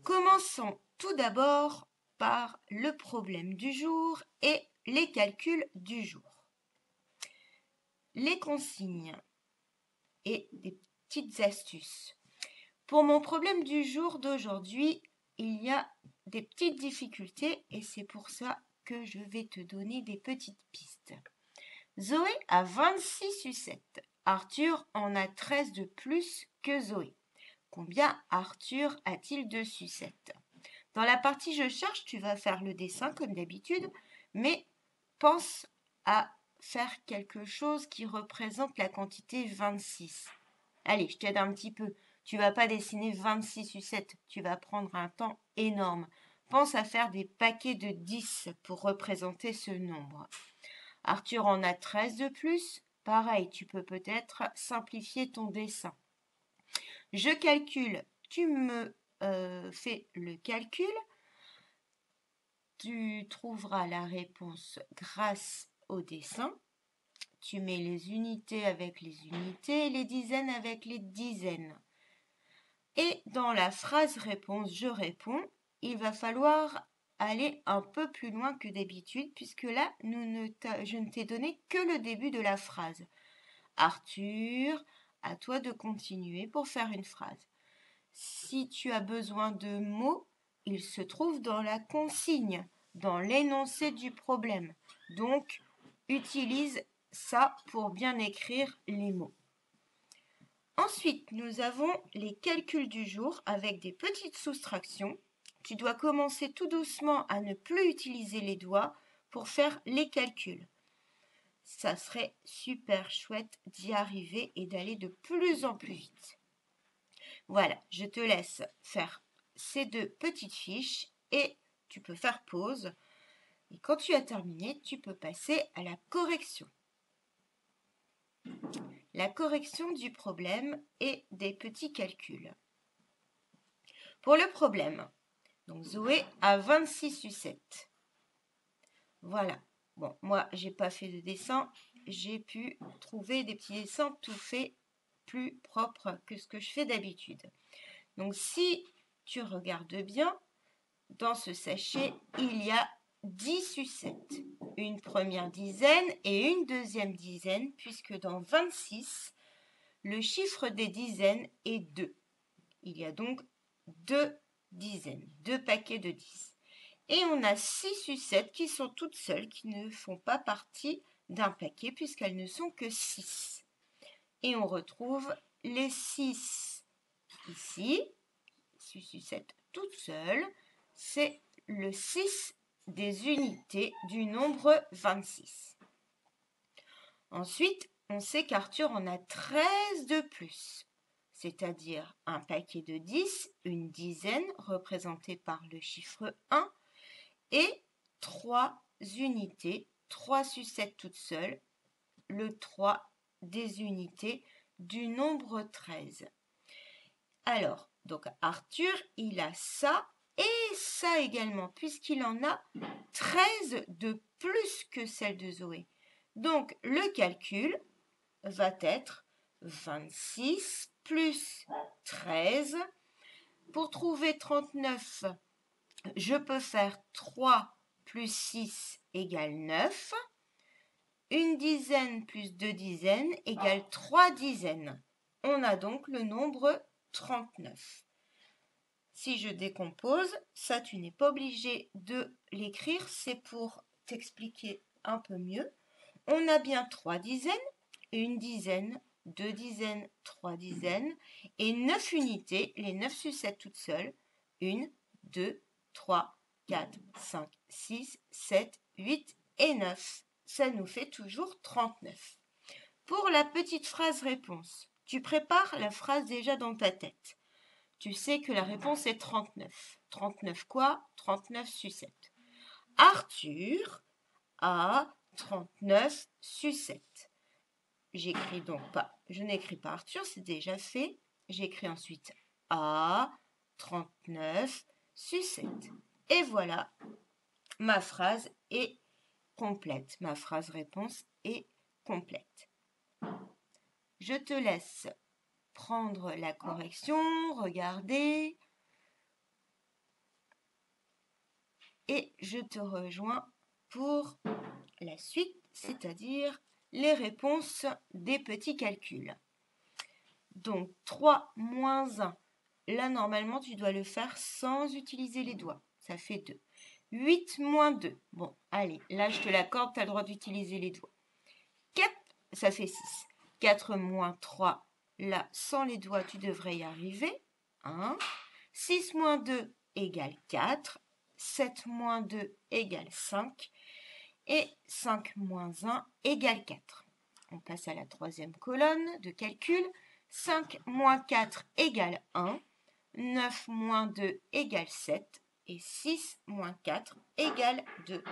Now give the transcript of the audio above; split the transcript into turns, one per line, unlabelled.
Commençons tout d'abord par le problème du jour et les calculs du jour. Les consignes et des petites astuces. Pour mon problème du jour d'aujourd'hui, il y a des petites difficultés et c'est pour ça que je vais te donner des petites pistes. Zoé a 26 sucettes. Arthur en a 13 de plus que Zoé. Combien Arthur a-t-il de sucettes? Dans la partie je cherche, tu vas faire le dessin comme d'habitude, mais pense à faire quelque chose qui représente la quantité 26. Allez, je t'aide un petit peu. Tu vas pas dessiner 26 sucettes, tu vas prendre un temps énorme. Pense à faire des paquets de 10 pour représenter ce nombre. Arthur en a 13 de plus. Pareil, tu peux peut-être simplifier ton dessin. Je calcule, tu me fais le calcul. Tu trouveras la réponse grâce au dessin. Tu mets les unités avec les unités et les dizaines avec les dizaines. Et dans la phrase réponse je réponds, il va falloir aller un peu plus loin que d'habitude puisque là, je ne t'ai donné que le début de la phrase. Arthur, à toi de continuer pour faire une phrase. Si tu as besoin de mots, ils se trouvent dans la consigne, dans l'énoncé du problème. Donc, utilise ça pour bien écrire les mots. Ensuite, nous avons les calculs du jour avec des petites soustractions. Tu dois commencer tout doucement à ne plus utiliser les doigts pour faire les calculs. Ça serait super chouette d'y arriver et d'aller de plus en plus vite. Voilà, je te laisse faire ces deux petites fiches et tu peux faire pause. Et quand tu as terminé, tu peux passer à la correction. La correction du problème et des petits calculs. Pour le problème, donc Zoé a 26 sucettes. Voilà. Bon, moi, j'ai pas fait de dessin. J'ai pu trouver des petits dessins tout faits plus propres que ce que je fais d'habitude. Donc, si tu regardes bien, dans ce sachet, il y a 10 sucettes. Une première dizaine et une deuxième dizaine, puisque dans 26, le chiffre des dizaines est 2. Il y a donc 2 dizaines, 2 paquets de 10. Et on a 6 sucettes qui sont toutes seules, qui ne font pas partie d'un paquet, puisqu'elles ne sont que 6. Et on retrouve les 6 ici, 6 sucettes toutes seules, c'est le 6 des unités du nombre 26. Ensuite, on sait qu'Arthur en a 13 de plus, c'est-à-dire un paquet de 10, une dizaine représentée par le chiffre 1 et 3 unités, 3 sucettes toutes seules, le 3 des unités du nombre 13. Alors, donc Arthur, il a ça et ça également, puisqu'il en a 13 de plus que celle de Zoé. Donc, le calcul va être 26 plus 13. Pour trouver 39, je peux faire 3 plus 6 égale 9. Une dizaine plus 2 dizaines égale 3 dizaines. On a donc le nombre 39. Si je décompose, ça tu n'es pas obligé de l'écrire, c'est pour t'expliquer un peu mieux. On a bien 3 dizaines, une dizaine, 2 dizaines, 3 dizaines et 9 unités, les 9 sucettes toutes seules. 1, 2, 3, 4, 5, 6, 7, 8 et 9. Ça nous fait toujours 39. Pour la petite phrase réponse, tu prépares la phrase déjà dans ta tête. Tu sais que la réponse est 39. 39 quoi? 39 sucettes. Arthur a 39 sucettes. J'écris donc pas, je n'écris pas Arthur, c'est déjà fait. J'écris ensuite A 39 sucettes. Et voilà, ma phrase est complète. Ma phrase réponse est complète. Je te laisse prendre la correction, regarder. et je te rejoins pour la suite, c'est-à-dire les réponses des petits calculs. Donc 3 moins 1, là normalement tu dois le faire sans utiliser les doigts, ça fait 2. 8 moins 2, bon allez, là je te l'accorde, tu as le droit d'utiliser les doigts. 4, ça fait 6. 4 moins 3, là sans les doigts tu devrais y arriver. 1. 6 moins 2 égale 4. 7 moins 2 égale 5. Et 5 moins 1 égale 4. On passe à la troisième colonne de calcul. 5 moins 4 égale 1. 9 moins 2 égale 7. Et 6 moins 4 égale 2.